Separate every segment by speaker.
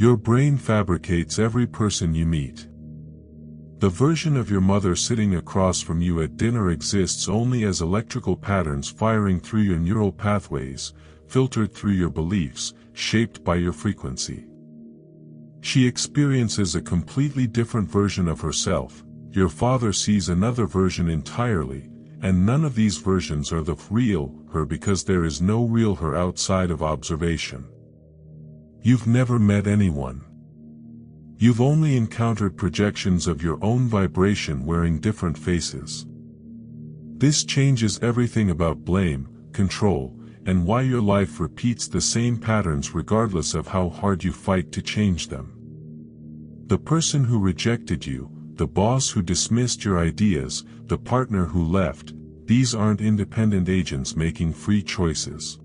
Speaker 1: Your brain fabricates every person you meet. The version of your mother sitting across from you at dinner exists only as electrical patterns firing through your neural pathways, filtered through your beliefs, shaped by your frequency. She experiences a completely different version of herself. Your father sees another version entirely, and none of these versions are the real her because there is no real her outside of observation. You've never met anyone. You've only encountered projections of your own vibration wearing different faces. This changes everything about blame, control, and why your life repeats the same patterns regardless of how hard you fight to change them. The person who rejected you, the boss who dismissed your ideas, the partner who left, these aren't independent agents making free choices.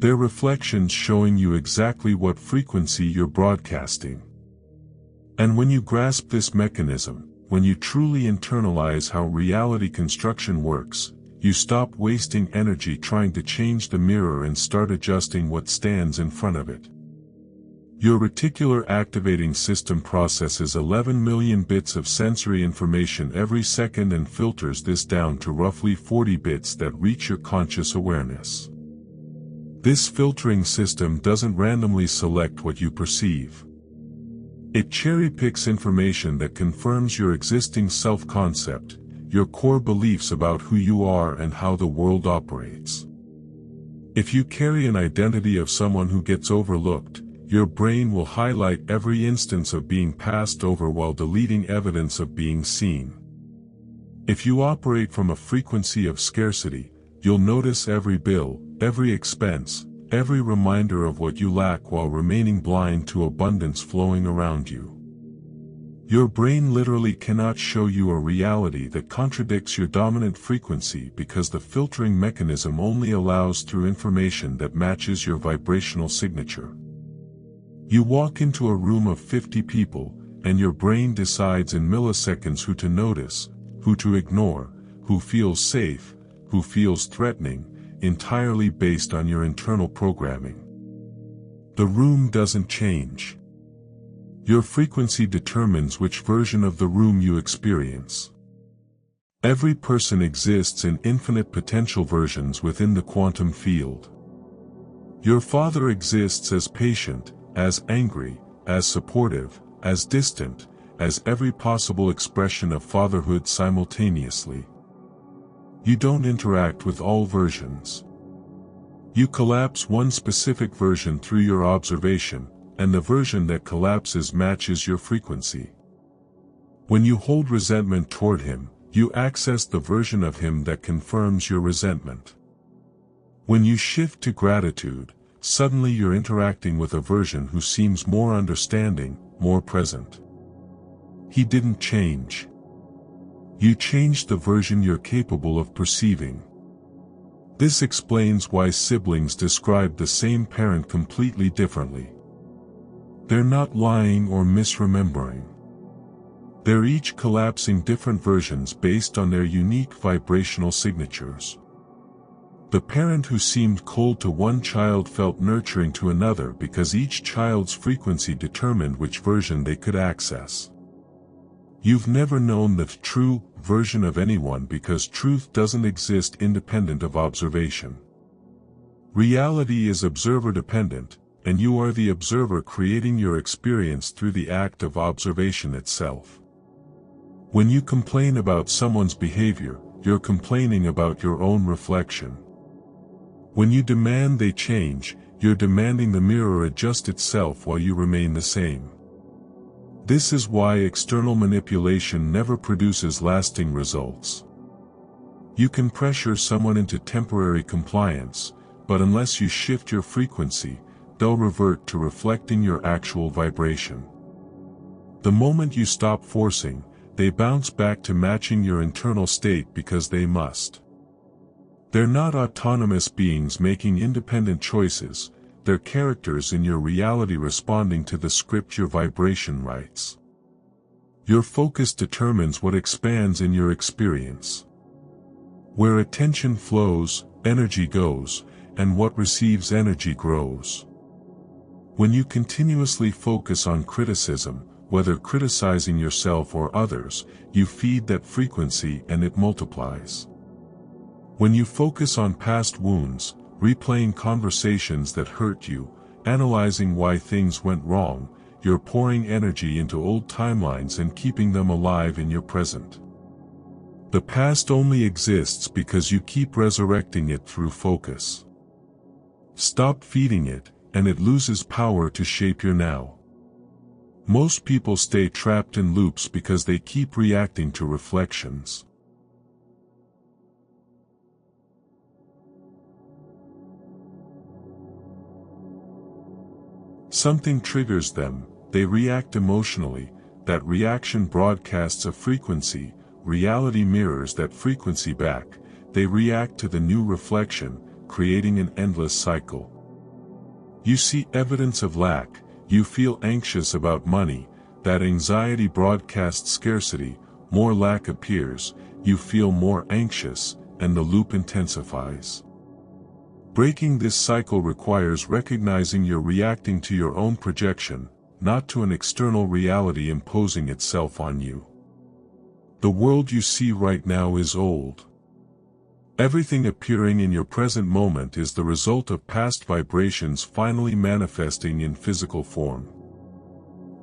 Speaker 1: They're reflections showing you exactly what frequency you're broadcasting. And when you grasp this mechanism, when you truly internalize how reality construction works, you stop wasting energy trying to change the mirror and start adjusting what stands in front of it. Your reticular activating system processes 11 million bits of sensory information every second and filters this down to roughly 40 bits that reach your conscious awareness. This filtering system doesn't randomly select what you perceive. It cherry-picks information that confirms your existing self-concept, your core beliefs about who you are and how the world operates. If you carry an identity of someone who gets overlooked, your brain will highlight every instance of being passed over while deleting evidence of being seen. If you operate from a frequency of scarcity, you'll notice every bill, every expense, every reminder of what you lack while remaining blind to abundance flowing around you. Your brain literally cannot show you a reality that contradicts your dominant frequency because the filtering mechanism only allows through information that matches your vibrational signature. You walk into a room of 50 people, and your brain decides in milliseconds who to notice, who to ignore, who feels safe, who feels threatening, entirely based on your internal programming. The room doesn't change. Your frequency determines which version of the room you experience. Every person exists in infinite potential versions within the quantum field. Your father exists as patient, as angry, as supportive, as distant, as every possible expression of fatherhood simultaneously. You don't interact with all versions. You collapse one specific version through your observation, and the version that collapses matches your frequency. When you hold resentment toward him, you access the version of him that confirms your resentment. When you shift to gratitude, suddenly you're interacting with a version who seems more understanding, more present. He didn't change. You changed the version you're capable of perceiving. This explains why siblings describe the same parent completely differently. They're not lying or misremembering. They're each collapsing different versions based on their unique vibrational signatures. The parent who seemed cold to one child felt nurturing to another because each child's frequency determined which version they could access. You've never known the true version of anyone because truth doesn't exist independent of observation. Reality is observer-dependent, and you are the observer creating your experience through the act of observation itself. When you complain about someone's behavior, you're complaining about your own reflection. When you demand they change, you're demanding the mirror adjust itself while you remain the same. This is why external manipulation never produces lasting results. You can pressure someone into temporary compliance, but unless you shift your frequency, they'll revert to reflecting your actual vibration. The moment you stop forcing, they bounce back to matching your internal state because they must. They're not autonomous beings making independent choices, they're characters in your reality responding to the script your vibration writes. Your focus determines what expands in your experience. Where attention flows, energy goes, and what receives energy grows. When you continuously focus on criticism, whether criticizing yourself or others, you feed that frequency and it multiplies. When you focus on past wounds, replaying conversations that hurt you, analyzing why things went wrong, you're pouring energy into old timelines and keeping them alive in your present. The past only exists because you keep resurrecting it through focus. Stop feeding it, and it loses power to shape your now. Most people stay trapped in loops because they keep reacting to reflections. Something triggers them, they react emotionally, that reaction broadcasts a frequency, reality mirrors that frequency back, they react to the new reflection, creating an endless cycle. You see evidence of lack, you feel anxious about money, that anxiety broadcasts scarcity, more lack appears, you feel more anxious, and the loop intensifies. Breaking this cycle requires recognizing you're reacting to your own projection, not to an external reality imposing itself on you. The world you see right now is old. Everything appearing in your present moment is the result of past vibrations finally manifesting in physical form.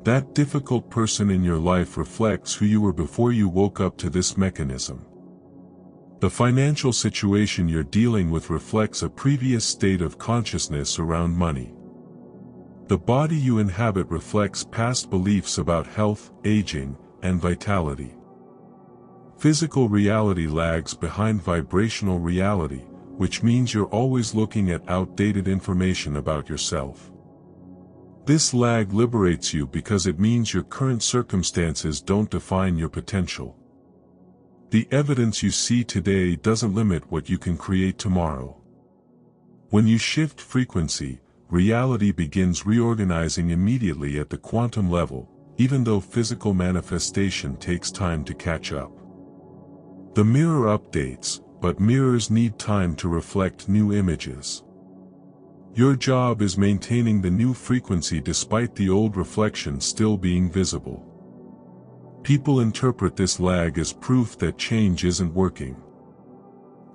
Speaker 1: That difficult person in your life reflects who you were before you woke up to this mechanism. The financial situation you're dealing with reflects a previous state of consciousness around money. The body you inhabit reflects past beliefs about health, aging, and vitality. Physical reality lags behind vibrational reality, which means you're always looking at outdated information about yourself. This lag liberates you because it means your current circumstances don't define your potential. The evidence you see today doesn't limit what you can create tomorrow. When you shift frequency, reality begins reorganizing immediately at the quantum level, even though physical manifestation takes time to catch up. The mirror updates, but mirrors need time to reflect new images. Your job is maintaining the new frequency despite the old reflection still being visible. People interpret this lag as proof that change isn't working.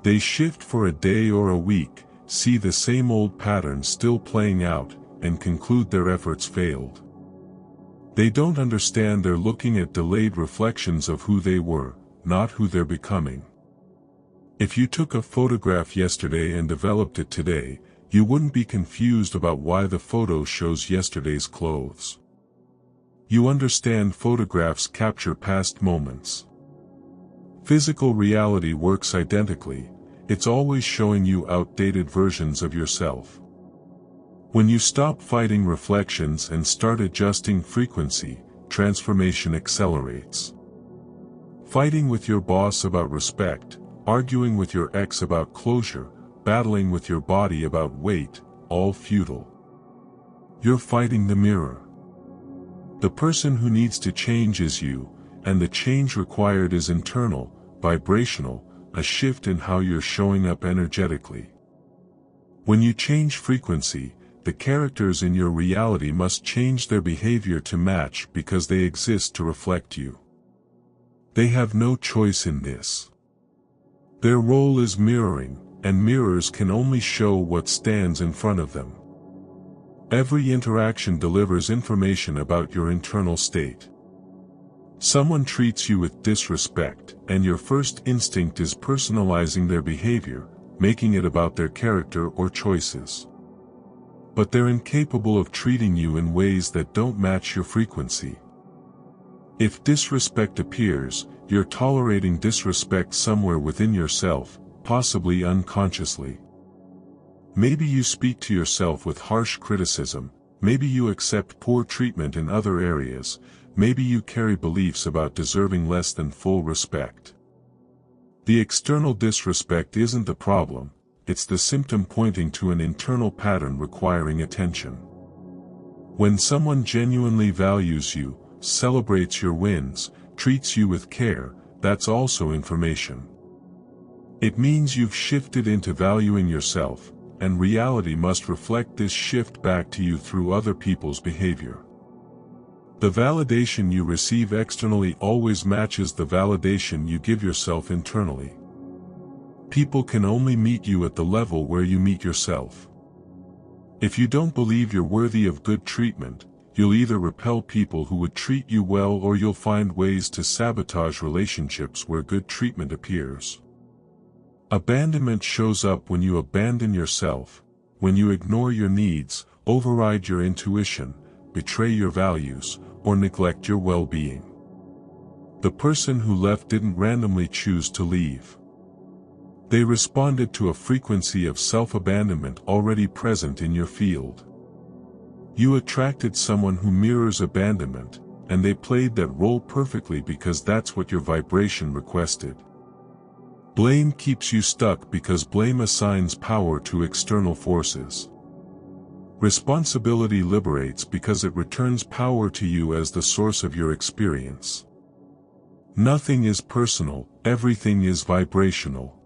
Speaker 1: They shift for a day or a week, see the same old patterns still playing out, and conclude their efforts failed. They don't understand they're looking at delayed reflections of who they were, not who they're becoming. If you took a photograph yesterday and developed it today, you wouldn't be confused about why the photo shows yesterday's clothes. You understand photographs capture past moments. Physical reality works identically, it's always showing you outdated versions of yourself. When you stop fighting reflections and start adjusting frequency, transformation accelerates. Fighting with your boss about respect, arguing with your ex about closure, battling with your body about weight, all futile. You're fighting the mirror. The person who needs to change is you, and the change required is internal, vibrational, a shift in how you're showing up energetically. When you change frequency, the characters in your reality must change their behavior to match because they exist to reflect you. They have no choice in this. Their role is mirroring, and mirrors can only show what stands in front of them. Every interaction delivers information about your internal state. Someone treats you with disrespect, and your first instinct is personalizing their behavior, making it about their character or choices. But they're incapable of treating you in ways that don't match your frequency. If disrespect appears, you're tolerating disrespect somewhere within yourself, possibly unconsciously. Maybe you speak to yourself with harsh criticism, maybe you accept poor treatment in other areas, maybe you carry beliefs about deserving less than full respect. The external disrespect isn't the problem, it's the symptom pointing to an internal pattern requiring attention. When someone genuinely values you, celebrates your wins, treats you with care, that's also information. It means you've shifted into valuing yourself, and reality must reflect this shift back to you through other people's behavior. The validation you receive externally always matches the validation you give yourself internally. People can only meet you at the level where you meet yourself. If you don't believe you're worthy of good treatment, you'll either repel people who would treat you well, or you'll find ways to sabotage relationships where good treatment appears. Abandonment shows up when you abandon yourself, when you ignore your needs, override your intuition, betray your values, or neglect your well-being. The person who left didn't randomly choose to leave. They responded to a frequency of self-abandonment already present in your field. You attracted someone who mirrors abandonment, and they played that role perfectly because that's what your vibration requested. Blame keeps you stuck because blame assigns power to external forces. Responsibility liberates because it returns power to you as the source of your experience. Nothing is personal, everything is vibrational.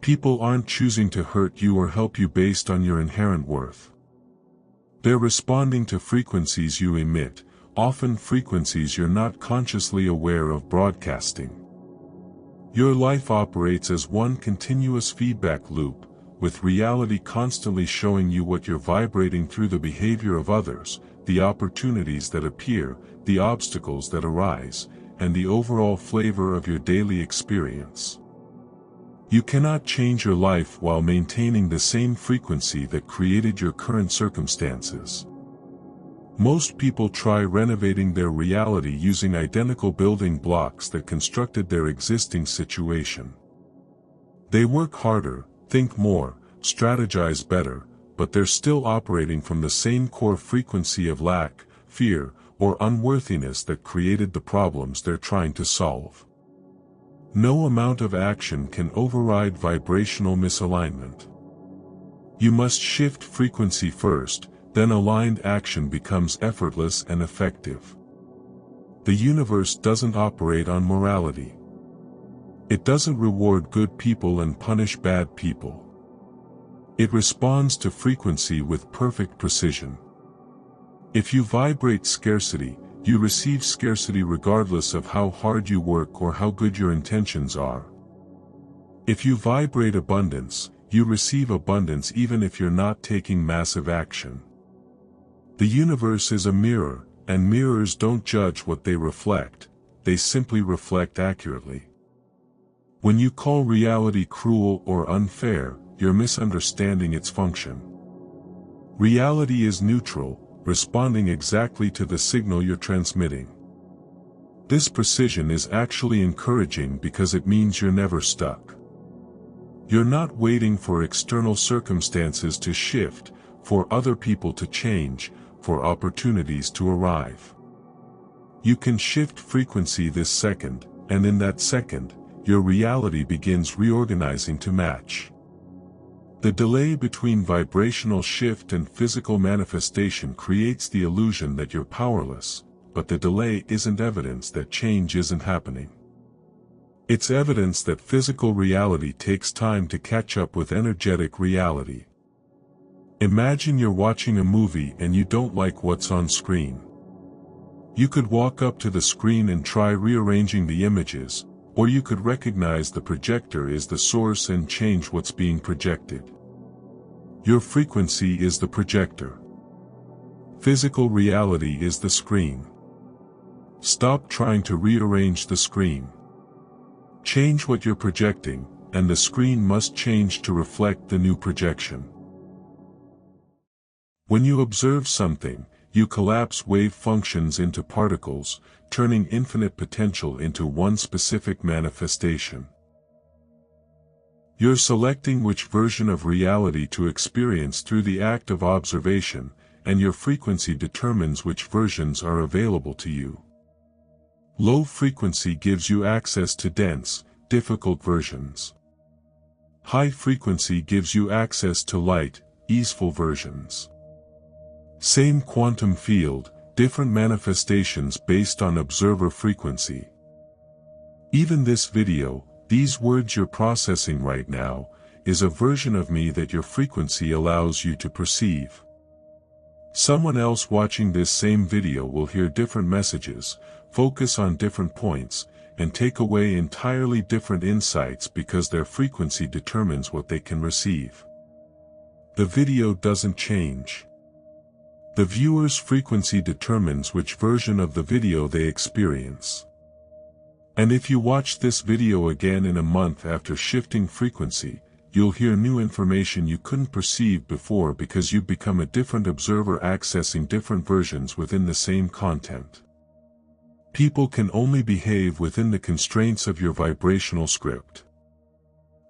Speaker 1: People aren't choosing to hurt you or help you based on your inherent worth. They're responding to frequencies you emit, often frequencies you're not consciously aware of broadcasting. Your life operates as one continuous feedback loop, with reality constantly showing you what you're vibrating through the behavior of others, the opportunities that appear, the obstacles that arise, and the overall flavor of your daily experience. You cannot change your life while maintaining the same frequency that created your current circumstances. Most people try renovating their reality using identical building blocks that constructed their existing situation. They work harder, think more, strategize better, but they're still operating from the same core frequency of lack, fear, or unworthiness that created the problems they're trying to solve. No amount of action can override vibrational misalignment. You must shift frequency first, then aligned action becomes effortless and effective. The universe doesn't operate on morality. It doesn't reward good people and punish bad people. It responds to frequency with perfect precision. If you vibrate scarcity, you receive scarcity regardless of how hard you work or how good your intentions are. If you vibrate abundance, you receive abundance even if you're not taking massive action. The universe is a mirror, and mirrors don't judge what they reflect, they simply reflect accurately. When you call reality cruel or unfair, you're misunderstanding its function. Reality is neutral, responding exactly to the signal you're transmitting. This precision is actually encouraging because it means you're never stuck. You're not waiting for external circumstances to shift, for other people to change, for opportunities to arrive. You can shift frequency this second, and in that second, your reality begins reorganizing to match. The delay between vibrational shift and physical manifestation creates the illusion that you're powerless, but the delay isn't evidence that change isn't happening. It's evidence that physical reality takes time to catch up with energetic reality. Imagine you're watching a movie and you don't like what's on screen. You could walk up to the screen and try rearranging the images, or you could recognize the projector is the source and change what's being projected. Your frequency is the projector. Physical reality is the screen. Stop trying to rearrange the screen. Change what you're projecting, and the screen must change to reflect the new projection. When you observe something, you collapse wave functions into particles, turning infinite potential into one specific manifestation. You're selecting which version of reality to experience through the act of observation, and your frequency determines which versions are available to you. Low frequency gives you access to dense, difficult versions. High frequency gives you access to light, easeful versions. Same quantum field, different manifestations based on observer frequency. Even this video, these words you're processing right now, is a version of me that your frequency allows you to perceive. Someone else watching this same video will hear different messages, focus on different points, and take away entirely different insights because their frequency determines what they can receive. The video doesn't change. The viewer's frequency determines which version of the video they experience. And if you watch this video again in a month after shifting frequency, you'll hear new information you couldn't perceive before because you've become a different observer accessing different versions within the same content. People can only behave within the constraints of your vibrational script.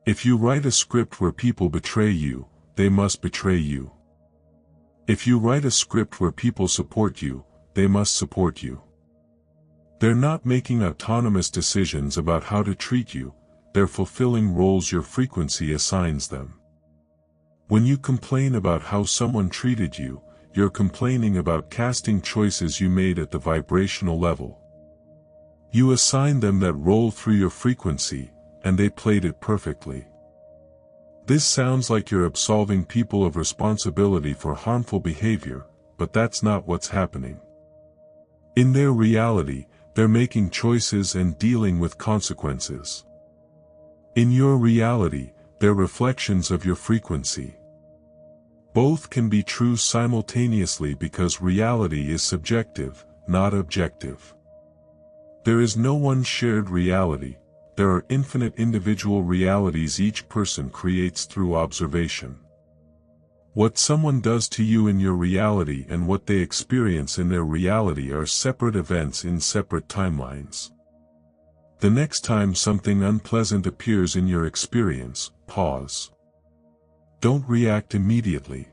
Speaker 1: If you write a script where people betray you, they must betray you. If you write a script where people support you, they must support you. They're not making autonomous decisions about how to treat you, they're fulfilling roles your frequency assigns them. When you complain about how someone treated you, you're complaining about casting choices you made at the vibrational level. You assign them that role through your frequency, and they played it perfectly. This sounds like you're absolving people of responsibility for harmful behavior, but that's not what's happening. In their reality, they're making choices and dealing with consequences. In your reality, they're reflections of your frequency. Both can be true simultaneously because reality is subjective, not objective. There is no one shared reality. There are infinite individual realities each person creates through observation. What someone does to you in your reality and what they experience in their reality are separate events in separate timelines. The next time something unpleasant appears in your experience, pause. Don't react immediately.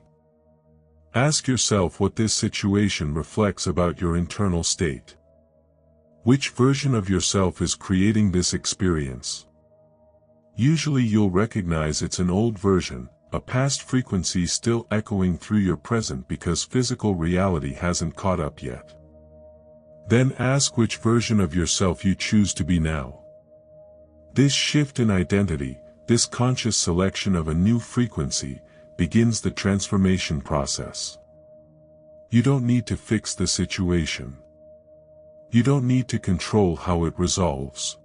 Speaker 1: Ask yourself what this situation reflects about your internal state. Which version of yourself is creating this experience? Usually you'll recognize it's an old version, a past frequency still echoing through your present because physical reality hasn't caught up yet. Then ask which version of yourself you choose to be now. This shift in identity, this conscious selection of a new frequency, begins the transformation process. You don't need to fix the situation. You don't need to control how it resolves.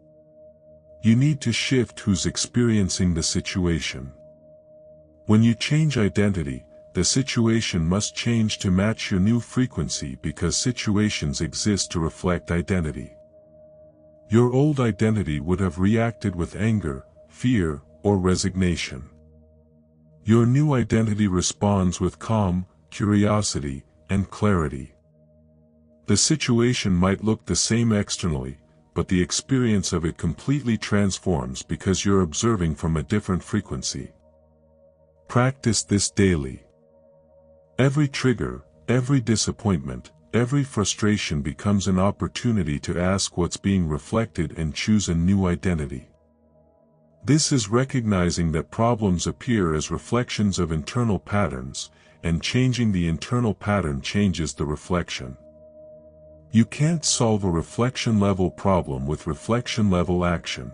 Speaker 1: You need to shift who's experiencing the situation. When you change identity, the situation must change to match your new frequency because situations exist to reflect identity. Your old identity would have reacted with anger, fear, or resignation. Your new identity responds with calm, curiosity, and clarity. The situation might look the same externally, but the experience of it completely transforms because you're observing from a different frequency. Practice this daily. Every trigger, every disappointment, every frustration becomes an opportunity to ask what's being reflected and choose a new identity. This is recognizing that problems appear as reflections of internal patterns, and changing the internal pattern changes the reflection. You can't solve a reflection-level problem with reflection-level action.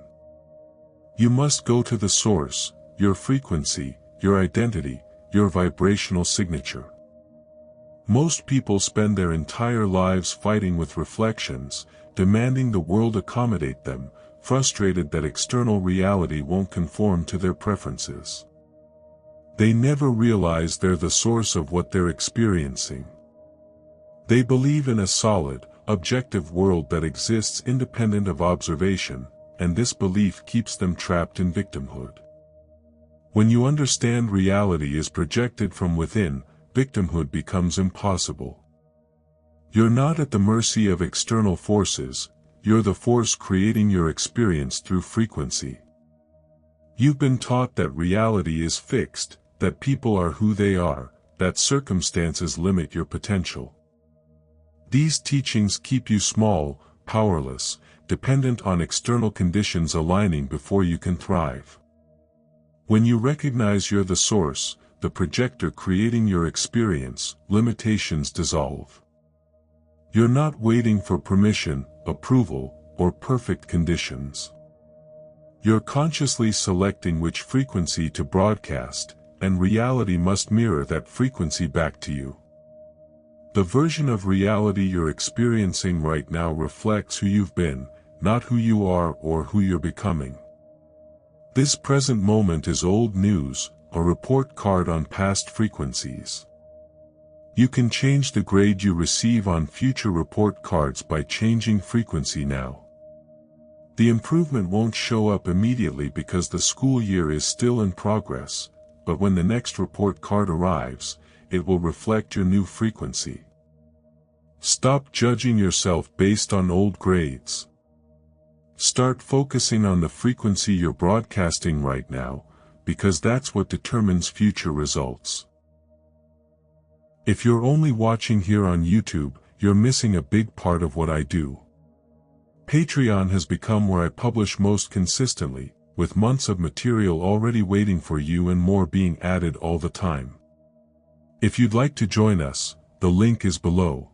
Speaker 1: You must go to the source, your frequency, your identity, your vibrational signature. Most people spend their entire lives fighting with reflections, demanding the world accommodate them, frustrated that external reality won't conform to their preferences. They never realize they're the source of what they're experiencing. They believe in a solid, objective world that exists independent of observation, and this belief keeps them trapped in victimhood. When you understand reality is projected from within, victimhood becomes impossible. You're not at the mercy of external forces, you're the force creating your experience through frequency. You've been taught that reality is fixed, that people are who they are, that circumstances limit your potential. These teachings keep you small, powerless, dependent on external conditions aligning before you can thrive. When you recognize you're the source, the projector creating your experience, limitations dissolve. You're not waiting for permission, approval, or perfect conditions. You're consciously selecting which frequency to broadcast, and reality must mirror that frequency back to you. The version of reality you're experiencing right now reflects who you've been, not who you are or who you're becoming. This present moment is old news, a report card on past frequencies. You can change the grade you receive on future report cards by changing frequency now. The improvement won't show up immediately because the school year is still in progress, but when the next report card arrives, it will reflect your new frequency. Stop judging yourself based on old grades. Start focusing on the frequency you're broadcasting right now, because that's what determines future results. If you're only watching here on YouTube, you're missing a big part of what I do. Patreon has become where I publish most consistently, with months of material already waiting for you and more being added all the time. If you'd like to join us, the link is below.